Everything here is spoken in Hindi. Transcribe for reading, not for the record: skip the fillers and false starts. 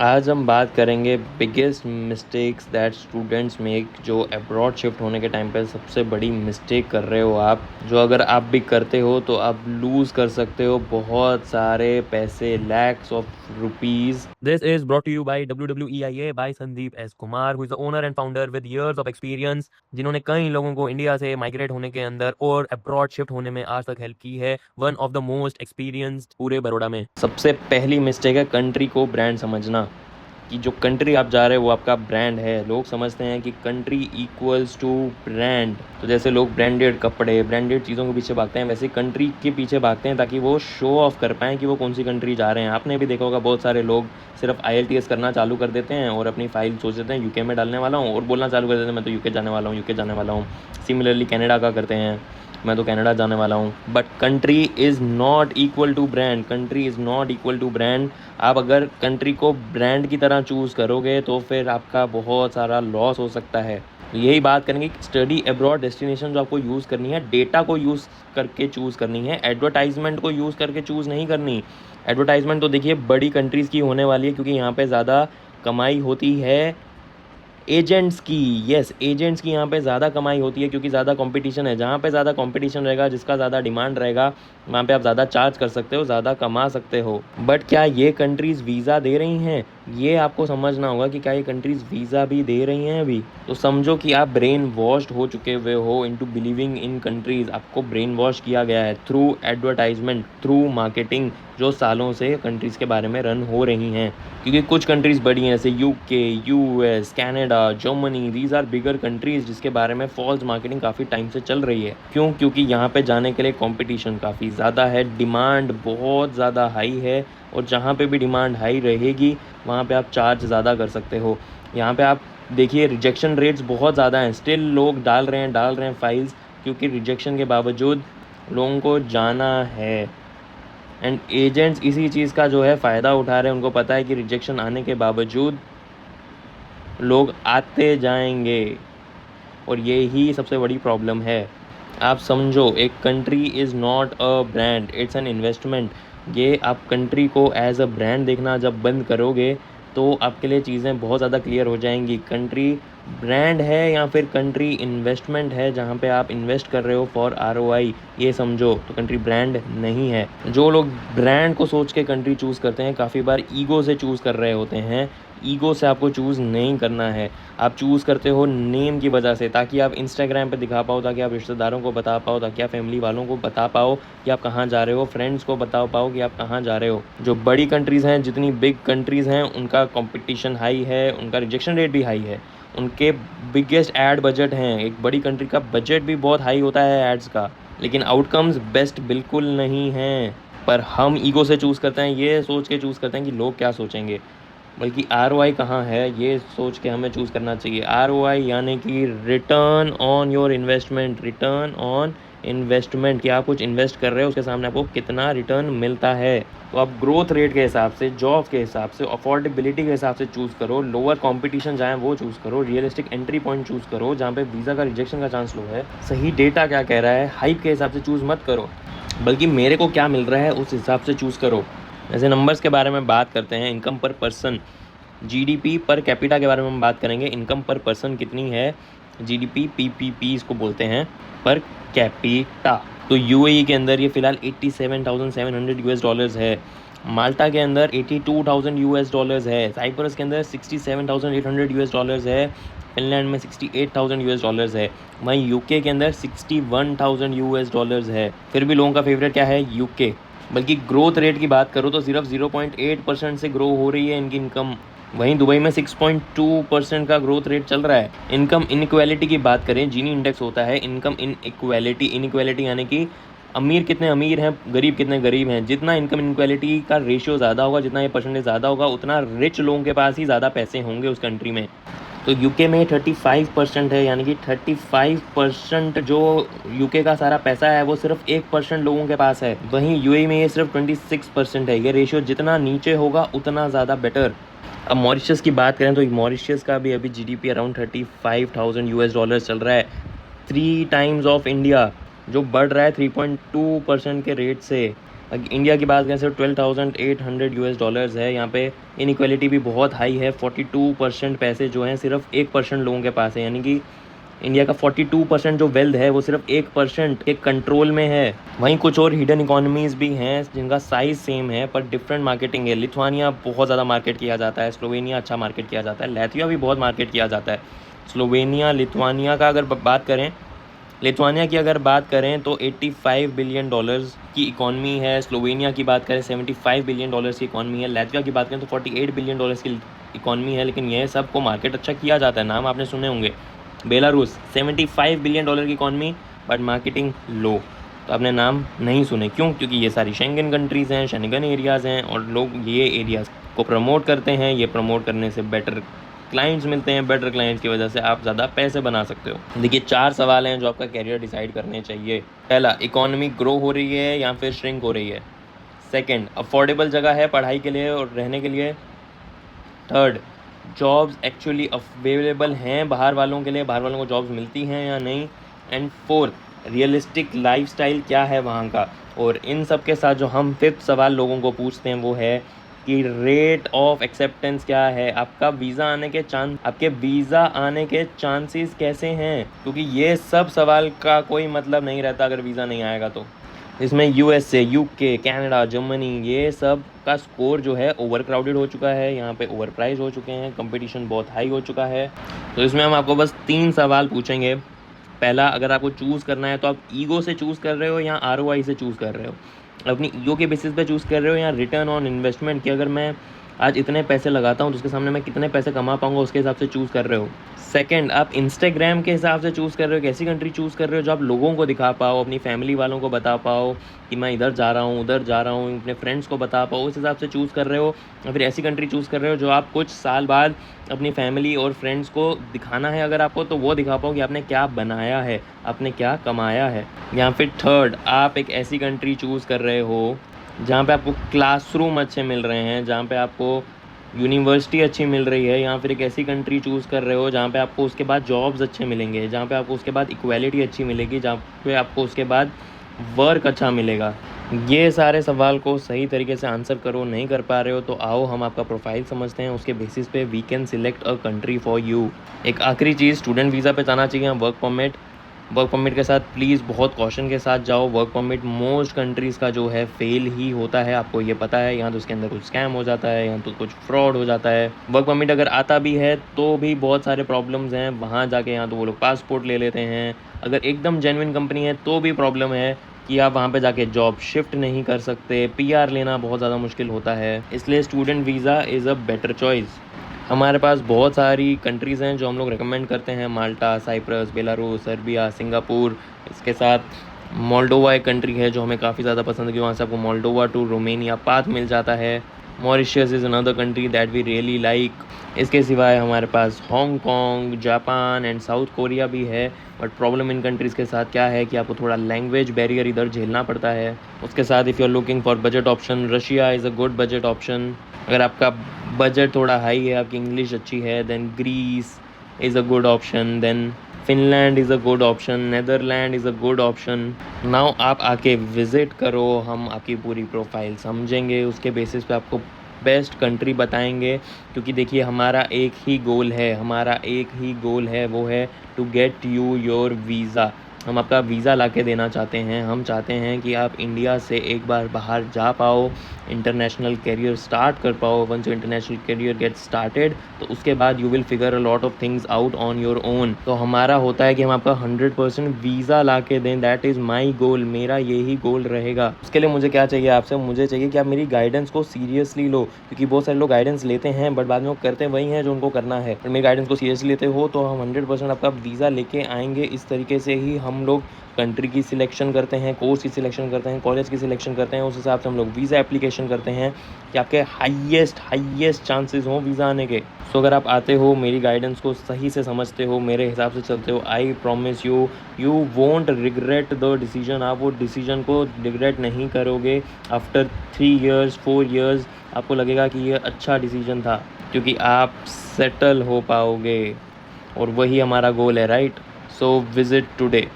आज हम बात करेंगे biggest mistakes that students make, जो अब्रॉड शिफ्ट होने के टाइम पे सबसे बड़ी मिस्टेक कर रहे हो आप, जो अगर आप भी करते हो तो आप लूज़ कर सकते हो बहुत सारे पैसे, lakhs of rupees. This is brought to you by WWEIA by Sandeep S. Kumar, who is the owner and founder with years of experience, जिन्होंने कई लोगों को इंडिया से माइग्रेट होने के अंदर और अब्रॉड शिफ्ट होने में आज तक हेल्प की है। One of the most experienced पूरे बड़ौदा में। सबसे पहली मिस्टेक है कंट्री को ब्रांड समझना, कि जो कंट्री आप जा रहे हो वो आपका ब्रांड है। लोग समझते हैं कि कंट्री इक्वल्स टू ब्रांड। तो जैसे लोग ब्रांडेड कपड़े, ब्रांडेड चीज़ों के पीछे भागते हैं, वैसे कंट्री के पीछे भागते हैं ताकि वो शो ऑफ कर पाएँ कि वो कौन सी कंट्री जा रहे हैं। आपने भी देखा होगा बहुत सारे लोग सिर्फ IELTS करना चालू कर देते हैं और अपनी फाइल सोच देते हैं यूके में डालने वाला हूँ और बोलना चालू कर देते हैं मैं तो यूके जाने वाला हूँ, यूके जाने वाला हूँ। सिमिलरली कनाडा का करते हैं, मैं तो कनाडा जाने वाला हूँ। But country is not equal to brand, country is not equal to brand. आप अगर कंट्री को ब्रांड की तरह चूज़ करोगे तो फिर आपका बहुत सारा लॉस हो सकता है। यही बात करेंगे कि स्टडी अब्रॉड डेस्टिनेशन जो आपको यूज़ करनी है, डेटा को यूज़ करके चूज़ करनी है, एडवर्टाइजमेंट को यूज़ करके चूज़ नहीं करनी। एडवर्टाइजमेंट तो देखिए बड़ी कंट्रीज़ की होने वाली है, क्योंकि यहाँ पे ज़्यादा कमाई होती है एजेंट्स की। यस, एजेंट्स की यहाँ पे ज़्यादा कमाई होती है, क्योंकि ज़्यादा कंपटीशन है। जहाँ पे ज़्यादा कंपटीशन रहेगा, जिसका ज़्यादा डिमांड रहेगा, वहाँ पे आप ज़्यादा चार्ज कर सकते हो, ज़्यादा कमा सकते हो। बट क्या ये कंट्रीज़ वीज़ा दे रही हैं? ये आपको समझना होगा कि क्या ये कंट्रीज़ वीज़ा भी दे रही हैं अभी। तो समझो कि आप ब्रेन वॉश्ड हो चुके हुए हो इनटू बिलीविंग इन कंट्रीज़। आपको ब्रेन वॉश किया गया है थ्रू एडवर्टाइजमेंट, थ्रू मार्केटिंग, जो सालों से कंट्रीज़ के बारे में रन हो रही हैं। क्योंकि कुछ कंट्रीज़ बड़ी हैं, जैसे UK, US, Canada, Germany, these are bigger countries, जिसके बारे में फॉल्स मार्केटिंग काफ़ी टाइम से चल रही है। क्यों? क्योंकि यहाँ पे जाने के लिए कंपटीशन काफ़ी ज़्यादा है, डिमांड बहुत ज़्यादा हाई है, और जहाँ पे भी डिमांड हाई रहेगी वहाँ पे आप चार्ज ज़्यादा कर सकते हो। यहाँ पे आप देखिए रिजेक्शन रेट्स बहुत ज़्यादा हैं, स्टिल लोग डाल रहे हैं फाइल्स, क्योंकि रिजेक्शन के बावजूद लोगों को जाना है। एंड एजेंट्स इसी चीज़ का जो है फ़ायदा उठा रहे हैं। उनको पता है कि रिजेक्शन आने के बावजूद लोग आते जाएंगे, और ये ही सबसे बड़ी प्रॉब्लम है। आप समझो, एक country is not a brand, it's an investment. ये आप कंट्री को एज अ ब्रांड देखना जब बंद करोगे तो आपके लिए चीज़ें बहुत ज़्यादा क्लियर हो जाएंगी। कंट्री ब्रांड है या फिर कंट्री इन्वेस्टमेंट है, जहाँ पे आप इन्वेस्ट कर रहे हो फॉर ROI, ये समझो। तो कंट्री ब्रांड नहीं है। जो लोग ब्रांड को सोच के कंट्री चूज़ करते हैं, काफ़ी बार ईगो से चूज़ कर रहे होते हैं। ईगो से आपको चूज़ नहीं करना है। आप चूज़ करते हो नेम की वजह से, ताकि आप इंस्टाग्राम पे दिखा पाओ, ताकि आप रिश्तेदारों को बता पाओ, ताकि आप फैमिली वालों को बता पाओ कि आप कहाँ जा रहे हो, फ्रेंड्स को बता पाओ कि आप कहाँ जा रहे हो। जो बड़ी कंट्रीज़ हैं, जितनी बिग कंट्रीज़ हैं, उनका कंपटीशन हाई है, उनका रिजेक्शन रेट भी हाई है, उनके बिगेस्ट ऐड बजट हैं। एक बड़ी कंट्री का बजट भी बहुत हाई होता है एड्स का, लेकिन आउटकम्स बेस्ट बिल्कुल नहीं हैं। पर हम ईगो से चूज़ करते हैं, ये सोच के चूज़ करते हैं कि लोग क्या सोचेंगे, बल्कि ROI कहाँ है ये सोच के हमें चूज़ करना चाहिए। ROI यानी कि return on your investment, return on investment, कि आप कुछ इन्वेस्ट कर रहे हो उसके सामने आपको कितना रिटर्न मिलता है। तो आप ग्रोथ रेट के हिसाब से, जॉब के हिसाब से, अफोर्डेबिलिटी के हिसाब से चूज़ करो। लोअर कंपटीशन जहाँ वो चूज़ करो, रियलिस्टिक एंट्री पॉइंट चूज़ करो, जहाँ पे वीज़ा का रिजेक्शन का चांस लो है। सही डेटा क्या कह रहा है, हाइप के हिसाब से चूज़ मत करो, बल्कि मेरे को क्या मिल रहा है उस हिसाब से चूज़ करो। ऐसे नंबर्स के बारे में बात करते हैं, इनकम पर पर्सन, GDP पर कैपिटा के बारे में हम बात करेंगे। इनकम पर पर्सन कितनी है, GDP PPP इसको बोलते हैं, पर कैपिटा। तो UAE के अंदर ये फ़िलहाल $87,700 है। माल्टा के अंदर $82,000 है। साइप्रस के अंदर $67,800 है। फिनलैंड में $68,000 है। वहीं UK के अंदर $61,000 है। फिर भी लोगों का फेवरेट क्या है, UK। बल्कि ग्रोथ रेट की बात करो तो सिर्फ 0.8% से ग्रो हो रही है इनकी इनकम। वहीं दुबई में 6.2% का ग्रोथ रेट चल रहा है। इनकम इनइक्वालिटी की बात करें, जीनी इंडेक्स होता है इनकम इनइक्वालिटी। इनइक्वालिटी यानी कि अमीर कितने अमीर हैं, गरीब कितने गरीब हैं। जितना इनकम इनइक्वालिटी का रेशियो ज़्यादा होगा, जितना ये परसेंटेज ज़्यादा होगा, उतना रिच लोगों के पास ही ज़्यादा पैसे होंगे उस कंट्री में। तो UK में 35% है, यानी कि 35% जो UK का सारा पैसा है वो सिर्फ 1% लोगों के पास है। वहीं UAE में ये सिर्फ 26% है। ये रेशियो जितना नीचे होगा उतना ज़्यादा बेटर। अब मॉरिशस की बात करें तो मॉरिशस का भी अभी GDP अराउंड $35,000 चल रहा है, 3 टाइम्स ऑफ इंडिया, जो बढ़ रहा है 3.2% के रेट से। इंडिया की बात करें सिर्फ $12,800 है। यहाँ पे इनइक्वालिटी भी बहुत हाई है, 42% पैसे जो हैं सिर्फ 1% लोगों के पास है, यानी कि इंडिया का 42% जो वेल्थ है वो सिर्फ 1% के कंट्रोल में है। वहीं कुछ और हिडन इकोनॉमीज़ भी हैं जिनका साइज़ सेम है पर डिफरेंट मार्केटिंग है। लिथुआनिया बहुत ज़्यादा मार्केट किया जाता है, स्लोवेनिया अच्छा मार्केट किया जाता है, लातविया भी बहुत मार्केट किया जाता है। स्लोवेनिया लिथुआनिया का अगर बात करें, लिथुआनिया की अगर बात करें तो $85 बिलियन की इकॉनमी है। स्लोवेनिया की बात करें $75 बिलियन की इकॉनमी है। लातविया की बात करें तो $48 बिलियन की इकॉनमी है। लेकिन यह सबको मार्केट अच्छा किया जाता है, नाम आपने सुने होंगे। बेलारूस $75 बिलियन की इकॉनमी बट मार्केटिंग लो, तो आपने नाम नहीं सुने। क्यों? क्योंकि ये सारी शेंगन कंट्रीज़ हैं, शेंगन एरियाज़ हैं और लोग ये एरियाज़ को प्रमोट करते हैं। ये प्रमोट करने से बेटर क्लाइंट्स मिलते हैं, बेटर क्लाइंट्स की वजह से आप ज़्यादा पैसे बना सकते हो। देखिए 4 सवाल हैं जो आपका कैरियर डिसाइड करने चाहिए। पहला, इकोनॉमी ग्रो हो रही है या फिर श्रिंक हो रही है। सेकंड, अफोर्डेबल जगह है पढ़ाई के लिए और रहने के लिए। थर्ड, जॉब्स एक्चुअली अवेलेबल हैं बाहर वालों के लिए, बाहर वालों को जॉब्स मिलती हैं या नहीं। एंड फोर्थ, रियलिस्टिक लाइफस्टाइल क्या है वहाँ का। और इन सब के साथ जो हम 5th सवाल लोगों को पूछते हैं वो है कि रेट ऑफ एक्सेप्टेंस क्या है, आपके वीज़ा आने के चांसेस कैसे हैं। क्योंकि ये सब सवाल का कोई मतलब नहीं रहता अगर वीज़ा नहीं आएगा तो। इसमें USA, UK, कनाडा, जर्मनी ये सब का स्कोर जो है ओवर क्राउडेड हो चुका है, यहाँ पे ओवर प्राइस हो चुके हैं, कंपटीशन बहुत हाई हो चुका है। तो इसमें हम आपको बस 3 सवाल पूछेंगे। पहला, अगर आपको चूज़ करना है तो आप ईगो से चूज़ कर रहे हो या ROI से चूज़ कर रहे हो, अपनी ईगो के बेसिस पे चूज़ कर रहे हो या रिटर्न ऑन इन्वेस्टमेंट कि अगर मैं आज इतने पैसे लगाता हूँ तो उसके सामने मैं कितने पैसे कमा पाऊँगा उसके हिसाब से चूज़ कर रहे हो। सेकंड, आप इंस्टाग्राम के हिसाब से चूज़ कर रहे हो, कैसी कंट्री चूज़ कर रहे हो जो आप लोगों को दिखा पाओ, अपनी फैमिली वालों को बता पाओ कि मैं इधर जा रहा हूँ, उधर जा रहा हूँ, अपने फ्रेंड्स को बता पाओ, उस हिसाब से चूज़ कर रहे हो। या फिर ऐसी कंट्री चूज़ कर रहे हो जो आप कुछ साल बाद अपनी फैमिली और फ्रेंड्स को दिखाना है अगर आपको, तो वो दिखा पाओ कि आपने क्या बनाया है, आपने क्या कमाया है। या फिर थर्ड, आप एक ऐसी कंट्री चूज़ कर रहे हो जहाँ पे आपको क्लासरूम अच्छे मिल रहे हैं, जहाँ पे आपको यूनिवर्सिटी अच्छी मिल रही है, या फिर एक ऐसी कंट्री चूज़ कर रहे हो जहाँ पे आपको उसके बाद जॉब्स अच्छे मिलेंगे, जहाँ पे आपको उसके बाद इक्वालिटी अच्छी मिलेगी, जहाँ पे आपको उसके बाद वर्क अच्छा मिलेगा। ये सारे सवाल को सही तरीके से आंसर करो, नहीं कर पा रहे हो तो आओ हम आपका प्रोफाइल समझते हैं, उसके बेसिस पे we can select a country for you. एक आखिरी चीज़, स्टूडेंट वीज़ा पे जाना चाहिए वर्क परमिट के साथ प्लीज़ बहुत कॉशन के साथ जाओ। वर्क परमिट मोस्ट कंट्रीज़ का जो है फेल ही होता है, आपको ये पता है। यहाँ तो उसके अंदर कुछ स्कैम हो जाता है, यहाँ तो कुछ फ्रॉड हो जाता है। वर्क परमिट अगर आता भी है तो भी बहुत सारे प्रॉब्लम्स हैं वहाँ जाके, यहाँ तो वो लोग पासपोर्ट ले लेते हैं। अगर एकदम जेन्युइन कंपनी है तो भी प्रॉब्लम है कि आप वहाँ पे जाके जॉब शिफ्ट नहीं कर सकते, PR लेना बहुत ज़्यादा मुश्किल होता है। इसलिए student visa is a better choice. हमारे पास बहुत सारी कंट्रीज़ हैं जो हम लोग रेकमेंड करते हैं, माल्टा, साइप्रस, बेलारूस, सर्बिया, सिंगापुर। इसके साथ मोल्डोवा एक कंट्री है जो हमें काफ़ी ज़्यादा पसंद है, कि वहाँ से आपको मोल्डोवा टू रोमेनिया पाथ मिल जाता है। Mauritius is another country that we really like. इसके सिवाय हमारे पास Hong Kong, Japan and South Korea भी है। बट प्रॉब्लम इन कंट्रीज़ के साथ क्या है कि आपको थोड़ा लैंग्वेज बैरियर इधर झेलना पड़ता है। उसके साथ if you are looking for budget option, Russia is a good budget option. अगर आपका बजट थोड़ा हाई है, आपकी इंग्लिश अच्छी है, then Greece is a good option, then Finland is a good option, Netherland is a good option. Now आप आके विज़िट करो, हम आपकी पूरी प्रोफाइल समझेंगे, उसके बेसिस पे आपको बेस्ट कंट्री बताएंगे। क्योंकि देखिए हमारा एक ही गोल है, वो है to get you your visa. हम आपका वीज़ा ला के देना चाहते हैं। हम चाहते हैं कि आप इंडिया से एक बार बाहर जा पाओ, इंटरनेशनल करियर स्टार्ट कर पाओ। Once your international career get started तो उसके बाद you will figure a lot of things out on your own. तो हमारा होता है कि हम आपका 100% वीज़ा ला के दें। दैट इज़ माई गोल, मेरा यही गोल रहेगा। उसके लिए मुझे क्या चाहिए आपसे, मुझे चाहिए कि आप मेरी गाइडेंस को सीरियसली लो। क्योंकि बहुत सारे लोग गाइडेंस लेते हैं बट बाद में वो करते वही हैं जो उनको करना है। और मेरी गाइडेंस को सीरियसली लेते हो तो हम 100% आपका वीज़ा लेके आएंगे। इस तरीके से ही हम लोग कंट्री की सिलेक्शन करते हैं, कोर्स की सिलेक्शन करते हैं, कॉलेज की सिलेक्शन करते हैं। उस हिसाब से हम लोग वीज़ा एप्लीकेशन करते हैं कि आपके हाईएस्ट चांसेस हों वीज़ा आने के। सो अगर आप आते हो, मेरी गाइडेंस को सही से समझते हो, मेरे हिसाब से चलते हो, I promise you won't regret the decision. आप वो डिसीजन को रिग्रेट नहीं करोगे। आफ्टर 3 years 4 years आपको लगेगा कि ये अच्छा डिसीजन था, क्योंकि आप सेटल हो पाओगे और वही हमारा गोल है, राइट? So visit today.